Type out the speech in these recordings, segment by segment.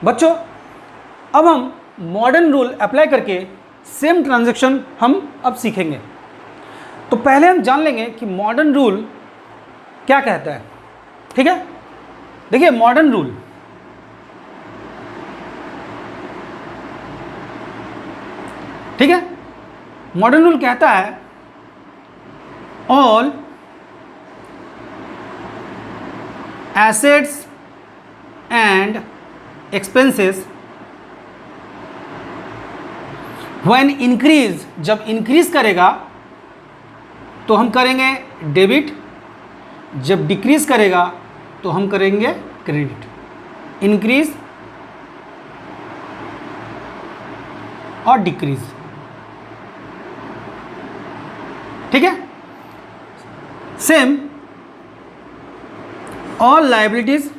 बच्चों अब हम मॉडर्न रूल अप्लाई करके सेम ट्रांजैक्शन हम अब सीखेंगे। तो पहले हम जान लेंगे कि मॉडर्न रूल क्या कहता है। ठीक है, देखिए मॉडर्न रूल ठीक है, मॉडर्न रूल कहता है all assets and expenses when increase, जब इंक्रीज करेगा तो हम करेंगे डेबिट, जब डिक्रीज करेगा तो हम करेंगे क्रेडिट। इंक्रीज और डिक्रीज, ठीक है। सेम ऑल लायबिलिटीज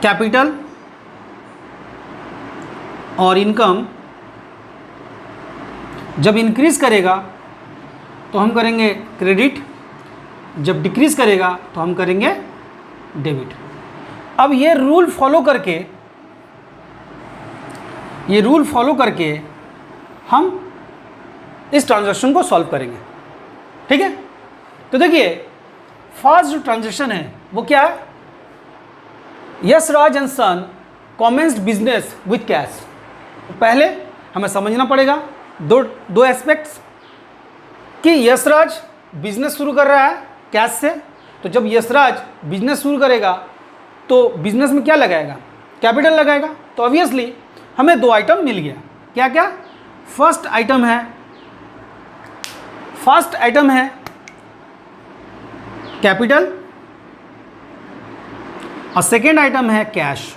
कैपिटल और इनकम जब इंक्रीज करेगा तो हम करेंगे क्रेडिट, जब डिक्रीज करेगा तो हम करेंगे डेबिट। अब ये रूल फॉलो करके हम इस ट्रांजैक्शन को सॉल्व करेंगे। ठीक है, तो देखिए फर्स्ट जो ट्रांजैक्शन है वो क्या है, Yashraj and son commenced business with cash. पहले हमें समझना पड़ेगा दो एस्पेक्ट्स कि यशराज बिजनेस शुरू कर रहा है कैश से। तो जब यशराज बिजनेस शुरू करेगा तो बिजनेस में क्या लगाएगा, कैपिटल लगाएगा। तो ऑब्वियसली हमें दो आइटम मिल गया, क्या क्या, फर्स्ट आइटम है कैपिटल और सेकेंड आइटम है कैश।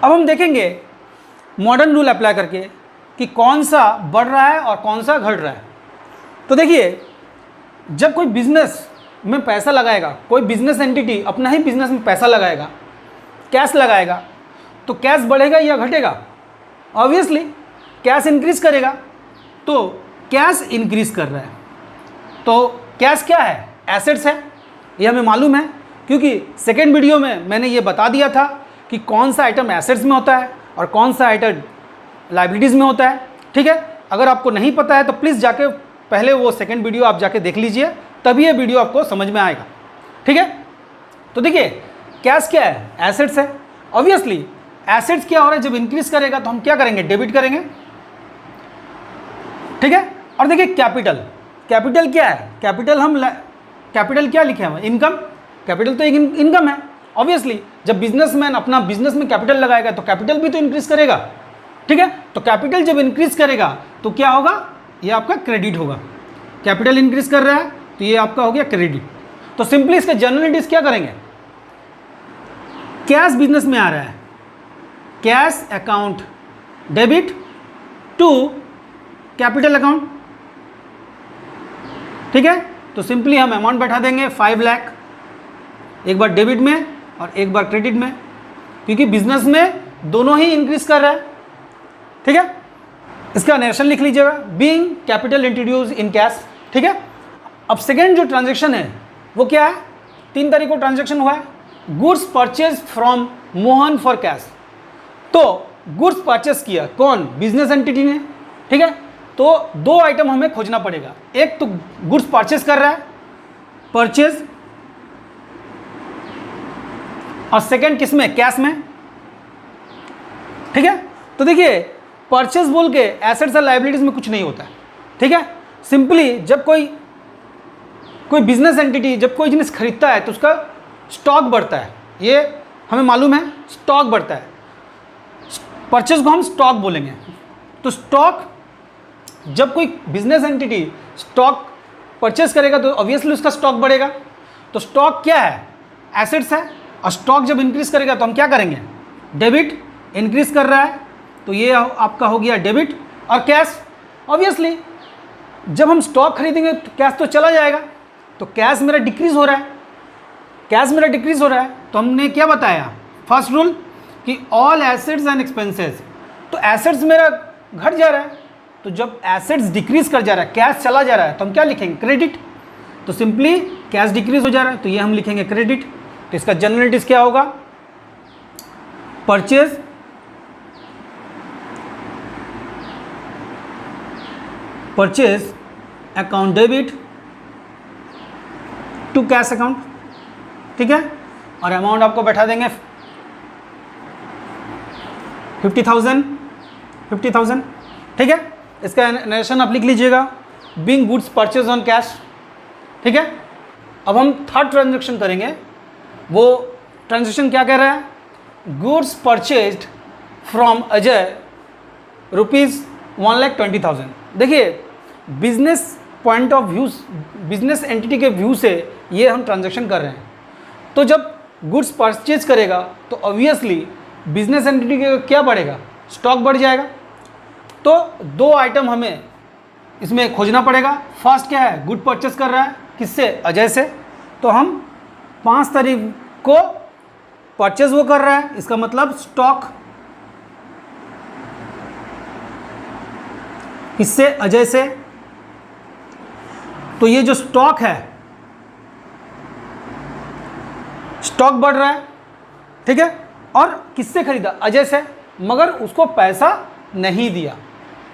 अब हम देखेंगे मॉडर्न रूल अप्लाई करके कि कौन सा बढ़ रहा है और कौन सा घट रहा है। तो देखिए जब कोई बिजनेस में पैसा लगाएगा, कोई बिजनेस एंटिटी अपना ही बिजनेस में पैसा लगाएगा, कैश लगाएगा, तो कैश बढ़ेगा या घटेगा, ऑब्वियसली कैश इंक्रीज करेगा। तो कैश इंक्रीज कर रहा है, तो कैश क्या है, एसेट्स है, ये हमें मालूम है क्योंकि सेकेंड वीडियो में मैंने ये बता दिया था कि कौन सा आइटम एसेट्स में होता है और कौन सा आइटम लायबिलिटीज़ में होता है। ठीक है, अगर आपको नहीं पता है तो प्लीज़ जाके पहले वो सेकेंड वीडियो आप जाके देख लीजिए, तभी ये वीडियो आपको समझ में आएगा। ठीक है, तो देखिए कैश क्या है, एसेट्स है। ऑब्वियसली एसेट्स क्या हो रहा है, जब इंक्रीज करेगा तो हम क्या करेंगे, डेबिट करेंगे। ठीक है, और देखिए कैपिटल क्या है, कैपिटल क्या लिखे हैं, इनकम। कैपिटल तो एक इनकम है। ऑब्वियसली जब बिजनेसमैन अपना बिजनेस में कैपिटल लगाएगा तो कैपिटल भी तो इंक्रीज करेगा। ठीक है, तो कैपिटल जब इंक्रीज करेगा तो क्या होगा, ये आपका क्रेडिट होगा। कैपिटल इंक्रीज कर रहा है तो ये आपका हो गया क्रेडिट। तो सिंपली इसके जनरलिटीज क्या करेंगे, कैश बिजनेस में आ रहा है, cash account debit to capital account. ठीक है, तो सिंपली हम अमाउंट बैठा देंगे 5 लाख, एक बार डेबिट में और एक बार क्रेडिट में, क्योंकि बिजनेस में दोनों ही इंक्रीज कर रहा है। ठीक है, इसका नरेशन लिख लीजिएगा, being capital introduce in cash. ठीक है, अब सेकेंड जो ट्रांजैक्शन है वो क्या है, 3 तारीख को ट्रांजैक्शन हुआ है, goods purchase from Mohan for cash. तो गुड्स परचेज किया कौन, बिजनेस एंटिटी ने। ठीक है, तो 2 आइटम हमें खोजना पड़ेगा, एक तो गुड्स परचेज कर रहा है, परचेज, और सेकेंड किस में, कैश में। ठीक है, तो देखिए परचेज बोल के एसेट्स और लायबिलिटीज में कुछ नहीं होता है। ठीक है, सिंपली जब कोई बिजनेस एंटिटी जब कोई जिनिस खरीदता है तो उसका स्टॉक बढ़ता है, ये हमें मालूम है, स्टॉक बढ़ता है। परचेज को हम स्टॉक बोलेंगे। तो स्टॉक, जब कोई बिजनेस एंटिटी स्टॉक परचेज करेगा तो ऑब्वियसली उसका स्टॉक बढ़ेगा। तो स्टॉक क्या है, एसेट्स है, और स्टॉक जब इंक्रीज करेगा तो हम क्या करेंगे, डेबिट, इंक्रीज कर रहा है तो ये आपका हो गया डेबिट। और कैश, ऑब्वियसली जब हम स्टॉक खरीदेंगे तो कैश तो चला जाएगा, तो कैश मेरा डिक्रीज हो रहा है, तो हमने क्या बताया, फर्स्ट रूल कि ऑल एसेट्स एंड एक्सपेंसेस। तो एसेट्स मेरा घट जा रहा है, तो जब एसेट्स डिक्रीज कर जा रहा है, कैश चला जा रहा है, तो हम क्या लिखेंगे, क्रेडिट। तो सिंपली कैश डिक्रीज हो जा रहा है, तो ये हम लिखेंगे क्रेडिट। तो इसका जनरलिटीज क्या होगा, purchase account debit to cash account, ठीक है। और अमाउंट आपको बैठा देंगे 50,000, ठीक है। इसका नरेशन आप लिख लीजिएगा, being goods purchase on cash, ठीक है। अब हम थर्ड ट्रांजेक्शन करेंगे। वो ट्रांजेक्शन क्या कह रहा है, गुड्स परचेज्ड फ्रॉम अजय ₹1,20,000। देखिए business point of view, business entity के व्यू से ये हम ट्रांजेक्शन कर रहे हैं। तो जब गुड्स परचेज करेगा तो ऑब्वियसली बिजनेस एंटिटी का क्या बढ़ेगा, स्टॉक बढ़ जाएगा। तो दो आइटम हमें इसमें खोजना पड़ेगा। फर्स्ट क्या है, गुड परचेज कर रहा है किससे, अजय से। तो हम 5 तारीख को परचेज वो कर रहा है, इसका मतलब स्टॉक किससे, अजय से। तो ये जो स्टॉक है, स्टॉक बढ़ रहा है, ठीक है। और किससे खरीदा, अजय से, मगर उसको पैसा नहीं दिया।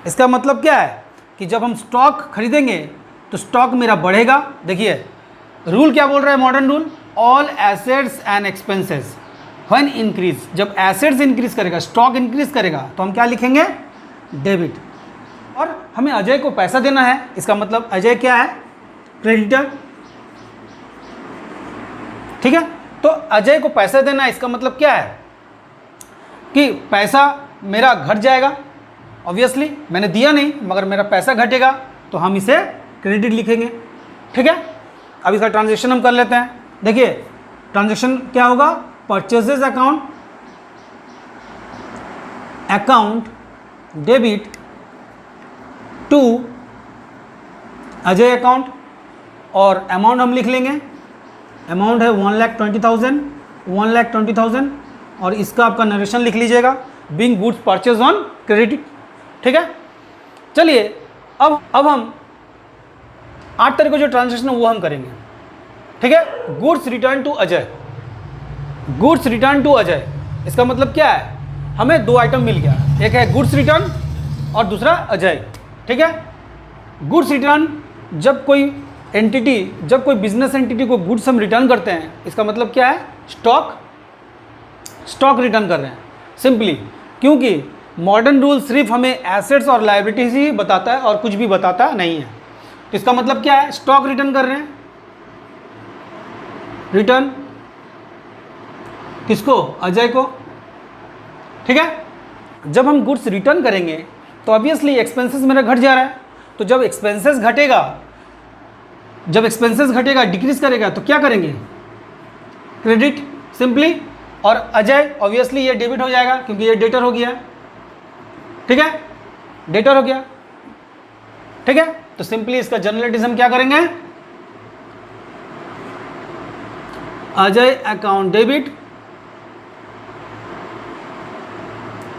इसका मतलब क्या है कि जब हम स्टॉक खरीदेंगे तो स्टॉक मेरा बढ़ेगा। देखिए रूल क्या बोल रहा है, modern rule, all assets and expenses when increase. जब एसेट्स इंक्रीज करेगा, स्टॉक इंक्रीज करेगा, तो हम क्या लिखेंगे, डेबिट। और हमें अजय को पैसा देना है, इसका मतलब अजय क्या है, क्रेडिटर, ठीक है। तो अजय को पैसा देना है, इसका मतलब क्या है कि पैसा मेरा घट जाएगा। ऑब्वियसली मैंने दिया नहीं मगर मेरा पैसा घटेगा, तो हम इसे क्रेडिट लिखेंगे, ठीक है। अब इसका ट्रांजेक्शन हम कर लेते हैं। देखिए ट्रांजेक्शन क्या होगा, purchases account debit to Ajay account, और अमाउंट हम लिख लेंगे, अमाउंट है 1,20,000, और इसका आपका नरेशन लिख लीजिएगा, being goods purchase on credit, ठीक है। चलिए अब हम 8 तारीख को जो ट्रांजेक्शन है वो हम करेंगे, ठीक है। Goods return to Ajay, goods return to Ajay, इसका मतलब क्या है, हमें 2 आइटम मिल गया, एक है गुड्स रिटर्न और दूसरा अजय, ठीक है। गुड्स रिटर्न, जब कोई बिजनेस एंटिटी को गुड्स हम रिटर्न करते हैं, इसका मतलब क्या है, स्टॉक रिटर्न कर रहे हैं सिंपली, क्योंकि मॉडर्न रूल सिर्फ हमें एसेट्स और लायबिलिटीज ही बताता है और कुछ भी बताता नहीं है। तो इसका मतलब क्या है, स्टॉक रिटर्न कर रहे हैं, रिटर्न किसको, अजय को, ठीक है। जब हम गुड्स रिटर्न करेंगे तो ऑब्वियसली एक्सपेंसेस मेरा घट जा रहा है। तो जब एक्सपेंसेस घटेगा, डिक्रीज करेगा, तो क्या करेंगे, क्रेडिट सिंपली। और अजय ऑब्वियसली ये डेबिट हो जाएगा क्योंकि ये डेटर हो गया, ठीक है, डेटर हो गया, ठीक है। तो सिंपली इसका जर्नलिज्म क्या करेंगे, Ajay account debit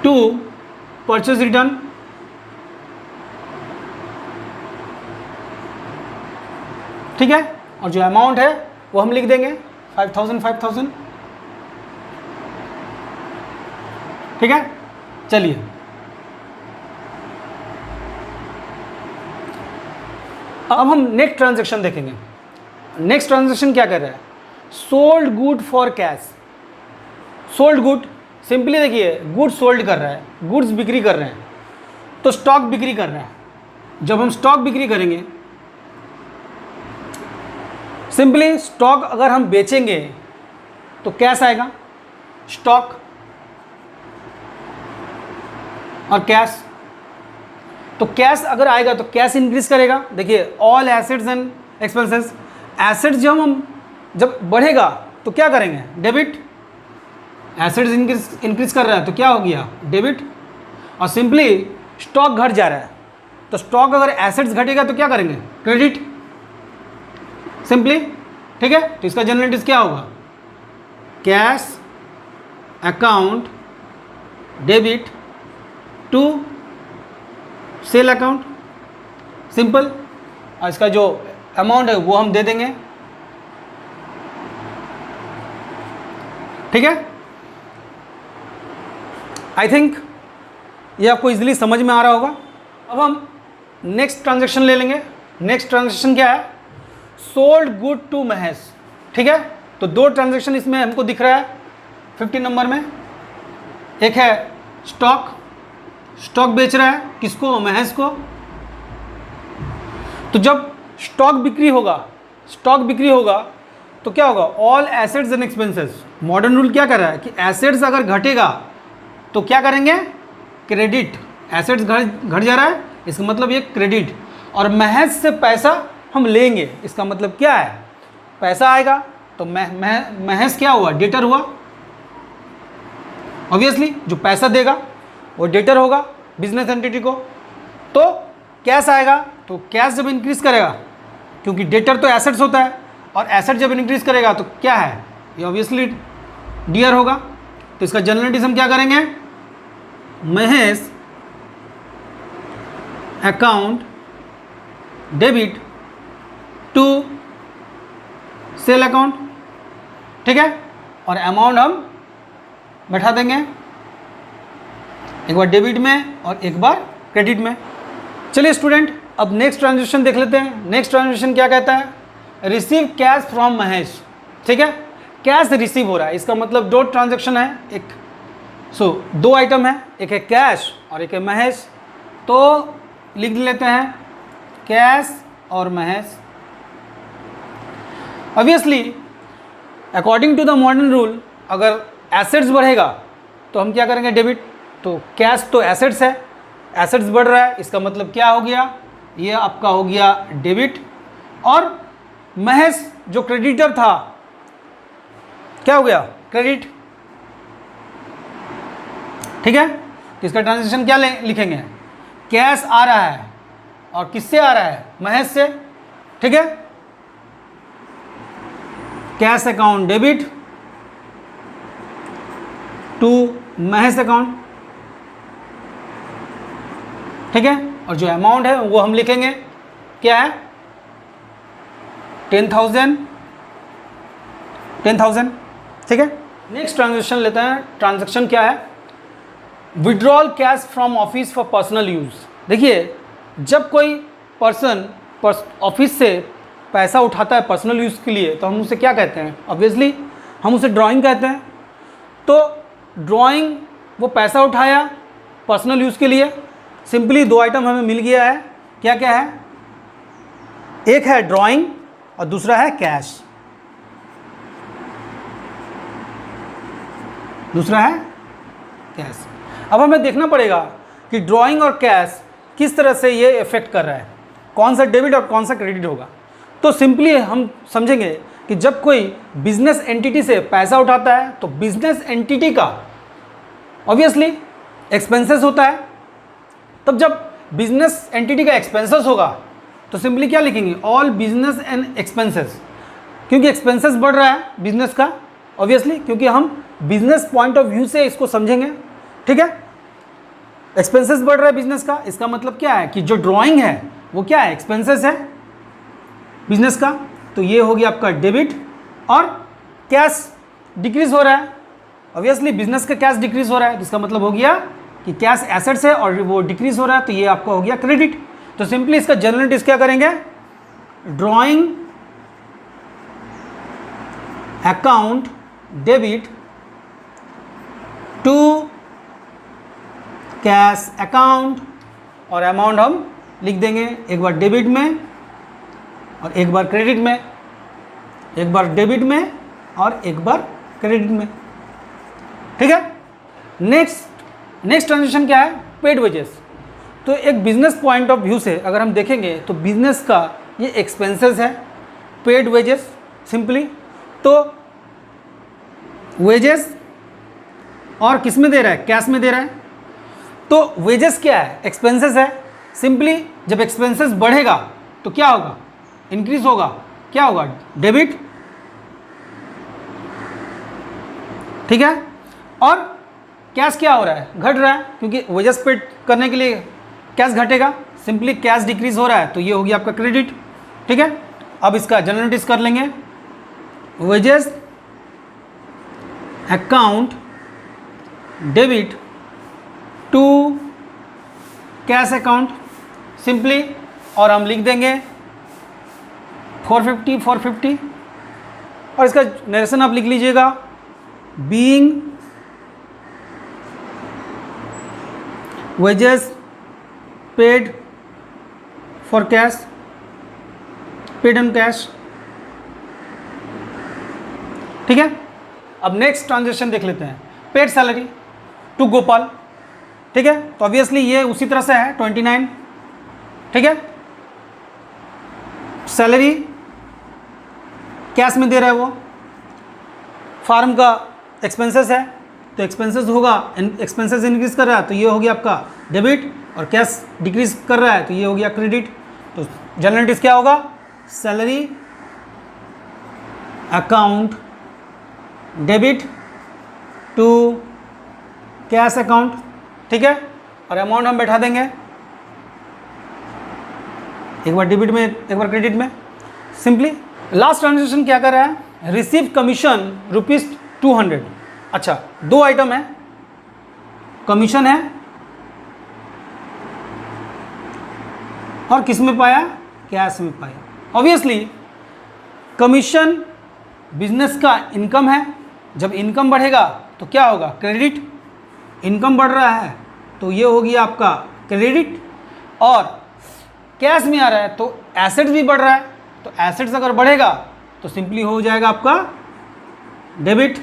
to purchase return, ठीक है। और जो अमाउंट है वो हम लिख देंगे 5,000, ठीक है। चलिए अब हम नेक्स्ट ट्रांजैक्शन देखेंगे। नेक्स्ट ट्रांजैक्शन क्या कर रहा है, sold good for cash. Sold good, simply देखिए गुड्स सोल्ड कर रहा है, गुड्स बिक्री कर रहे हैं, तो स्टॉक बिक्री कर रहा है। जब हम स्टॉक बिक्री करेंगे, सिंपली स्टॉक अगर हम बेचेंगे तो कैश आएगा, स्टॉक और कैश। तो कैश अगर आएगा तो कैश इंक्रीज करेगा। देखिए all assets and expenses, assets जब बढ़ेगा तो क्या करेंगे, डेबिट। एसेट्स इंक्रीज कर रहा है तो क्या हो गया, डेबिट। और सिंपली स्टॉक घट जा रहा है, तो स्टॉक अगर एसेट्स घटेगा तो क्या करेंगे, क्रेडिट सिंपली, ठीक है। तो इसका जनरलिटीज क्या होगा, cash account debit to sale account, simple. और इसका जो अमाउंट है वो हम दे देंगे ठीक है, आई थिंक ये आपको इजीली समझ में आ रहा होगा। अब हम नेक्स्ट ट्रांजैक्शन ले लेंगे। नेक्स्ट ट्रांजैक्शन क्या है? Sold good to Mahesh. ठीक है, तो दो ट्रांजैक्शन इसमें हमको दिख रहा है 50 नंबर में। एक है स्टॉक, स्टॉक बेच रहा है किसको? महेश को। तो जब स्टॉक बिक्री होगा, स्टॉक बिक्री होगा तो क्या होगा? All assets and expenses. Modern rule क्या कर रहा है कि एसेट्स अगर घटेगा तो क्या करेंगे? क्रेडिट। एसेट्स घट जा रहा है, इसका मतलब ये क्रेडिट। और महेश से पैसा हम लेंगे, इसका मतलब क्या है? पैसा आएगा तो महेश क्या हुआ? डेटर हुआ। ऑब्वियसली जो पैसा देगा वो डेटर होगा बिजनेस एंटिटी को। तो कैश आएगा, तो कैश जब इंक्रीज करेगा, क्योंकि डेटर तो एसेट्स होता है, और एसेट जब इंक्रीज करेगा तो क्या है? ये ऑब्वियसली डियर होगा। तो इसका जनरलिटीज हम क्या करेंगे? Mahesh account debit to sale account. ठीक है, और अमाउंट हम बैठा देंगे, एक बार डेबिट में और एक बार क्रेडिट में। चलिए स्टूडेंट, अब नेक्स्ट ट्रांजेक्शन देख लेते हैं। नेक्स्ट ट्रांजेक्शन क्या कहता है? Receive cash from Mahesh. ठीक है, कैश रिसीव हो रहा है, इसका मतलब दो ट्रांजेक्शन है। एक दो आइटम है, एक है कैश और एक है महेश। तो लिख लेते हैं कैश और Mahesh. Obviously according to the modern rule, अगर एसेट्स बढ़ेगा तो हम क्या करेंगे? डेबिट। तो कैश तो एसेट्स है, एसेट्स बढ़ रहा है, इसका मतलब क्या हो गया? ये आपका हो गया डेबिट। और महेश जो क्रेडिटर था क्या हो गया? क्रेडिट। ठीक है, तो इसका ट्रांजेक्शन क्या लिखेंगे? कैश आ रहा है और किससे आ रहा है? महेश से। ठीक है, cash account debit to Mahesh account. ठीक है, और जो अमाउंट है वो हम लिखेंगे क्या है? 10,000। ठीक है, नेक्स्ट ट्रांजेक्शन लेते हैं। ट्रांजेक्शन क्या है? Withdrawal cash from office for personal use. देखिए, जब कोई पर्सन ऑफिस से पैसा उठाता है पर्सनल यूज़ के लिए तो हम उसे क्या कहते हैं? ऑब्वियसली हम उसे ड्राइंग कहते हैं। तो ड्राइंग, वो पैसा उठाया पर्सनल यूज़ के लिए। सिंपली दो आइटम हमें मिल गया है, क्या क्या है? एक है ड्राइंग और दूसरा है कैश। दूसरा है कैश। अब हमें देखना पड़ेगा कि ड्राइंग और कैश किस तरह से ये इफेक्ट कर रहा है, कौन सा डेबिट और कौन सा क्रेडिट होगा। तो सिंपली हम समझेंगे कि जब कोई बिजनेस एंटिटी से पैसा उठाता है तो बिजनेस एंटिटी का ऑब्वियसली एक्सपेंसेस होता है। तब जब बिजनेस एंटिटी का एक्सपेंसेस होगा तो सिंपली क्या लिखेंगे? All business and expenses. क्योंकि एक्सपेंसेस बढ़ रहा है बिजनेस का, ऑब्वियसली क्योंकि हम बिजनेस पॉइंट ऑफ व्यू से इसको समझेंगे। ठीक है, एक्सपेंसेस बढ़ रहा है बिजनेस का, इसका मतलब क्या है कि जो ड्राइंग है वो क्या है? एक्सपेंसेस है बिजनेस का। तो ये हो गया आपका डेबिट। और कैश डिक्रीज हो रहा है, ऑब्वियसली बिजनेस का कैश डिक्रीज हो रहा है, जिसका मतलब हो गया कि कैश एसेट्स है और वो डिक्रीज हो रहा है, तो ये आपका हो गया क्रेडिट। तो सिंपली इसका जनरलिटीज क्या करेंगे? Drawing account debit to cash account, और अमाउंट हम लिख देंगे, एक बार डेबिट में और एक बार क्रेडिट में, एक बार डेबिट में और एक बार क्रेडिट में। ठीक है, नेक्स्ट ट्रांजेक्शन क्या है? Paid wages. तो एक बिजनेस पॉइंट ऑफ व्यू से अगर हम देखेंगे तो बिजनेस का ये एक्सपेंसेस है, पेड वेजेस सिंपली। तो वेजेस और किस में दे रहा है? कैश में दे रहा है। तो वेजेस क्या है? एक्सपेंसेस है। सिंपली जब एक्सपेंसेस बढ़ेगा तो क्या होगा? इंक्रीज होगा, क्या होगा? डेबिट। ठीक है, और कैश क्या हो रहा है? घट रहा है, क्योंकि वेजेस पे करने के लिए कैश घटेगा, सिंपली कैश डिक्रीज हो रहा है, तो ये हो गया आपका क्रेडिट। ठीक है, अब इसका जनरलिटीज कर लेंगे। Wages account debit to cash account simply, और हम लिख देंगे 450 और इसका नरेशन आप लिख लीजिएगा, being wages paid for cash, paid on cash. ठीक है, अब नेक्स्ट ट्रांजेक्शन देख लेते हैं, पेड सैलरी टू गोपाल। ठीक है, तो ऑब्वियसली ये उसी तरह से है 29। ठीक है, सैलरी कैश में दे रहा है वो, फार्म का एक्सपेंसेस है तो एक्सपेंसेस होगा, एक्सपेंसेस इंक्रीज कर रहा है तो ये हो गया आपका डेबिट, और कैश डिक्रीज कर रहा है तो ये हो गया क्रेडिट। तो जनरल एंट्रीज क्या होगा, salary account debit to cash account. ठीक है, और अमाउंट हम बैठा देंगे, एक बार डेबिट में एक बार क्रेडिट में सिंपली। लास्ट ट्रांजेक्शन क्या कर रहा है, रिसीव कमीशन ₹200। अच्छा, दो आइटम है, कमीशन है और किस में पाया, कैश में पाया। ऑब्वियसली कमीशन बिजनेस का इनकम है, जब इनकम बढ़ेगा तो क्या होगा, क्रेडिट। इनकम बढ़ रहा है तो ये होगी आपका क्रेडिट, और कैश में आ रहा है तो एसेट्स भी बढ़ रहा है, तो एसेट्स अगर बढ़ेगा तो सिंपली हो जाएगा आपका डेबिट।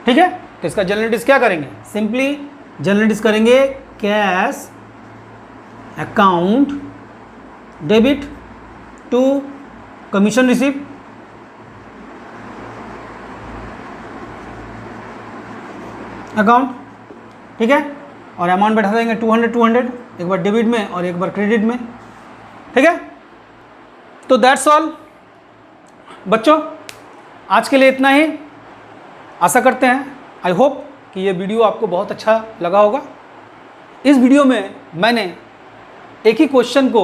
ठीक है, तो इसका जनरल एंट्रीज क्या करेंगे, सिंपली जनरल एंट्रीज करेंगे cash account debit to commission receive. Account. ठीक है, और अमाउंट बैठा देंगे 200, एक बार डेबिट में और एक बार क्रेडिट में। ठीक है, तो दैट्स ऑल बच्चों, आज के लिए इतना ही। आशा करते हैं, आई होप कि ये वीडियो आपको बहुत अच्छा लगा होगा। इस वीडियो में मैंने एक ही क्वेश्चन को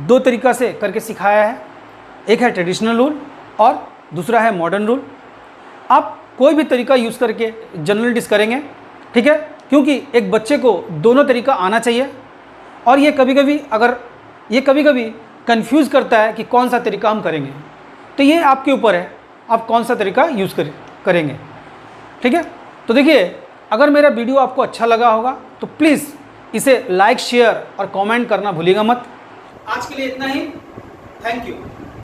दो तरीक़ा से करके सिखाया है, एक है ट्रेडिशनल रूल और दूसरा है मॉडर्न रूल। आप कोई भी तरीका यूज़ करके जनरल एंट्रीज करेंगे, ठीक है, क्योंकि एक बच्चे को दोनों तरीका आना चाहिए, और ये कभी कभी कंफ्यूज करता है कि कौन सा तरीका हम करेंगे। तो ये आपके ऊपर है, आप कौन सा तरीका यूज़ करेंगे। ठीक है, तो देखिए, अगर मेरा वीडियो आपको अच्छा लगा होगा तो प्लीज़ इसे लाइक, शेयर और कमेंट करना भूलिएगा मत। आज के लिए इतना ही, थैंक यू।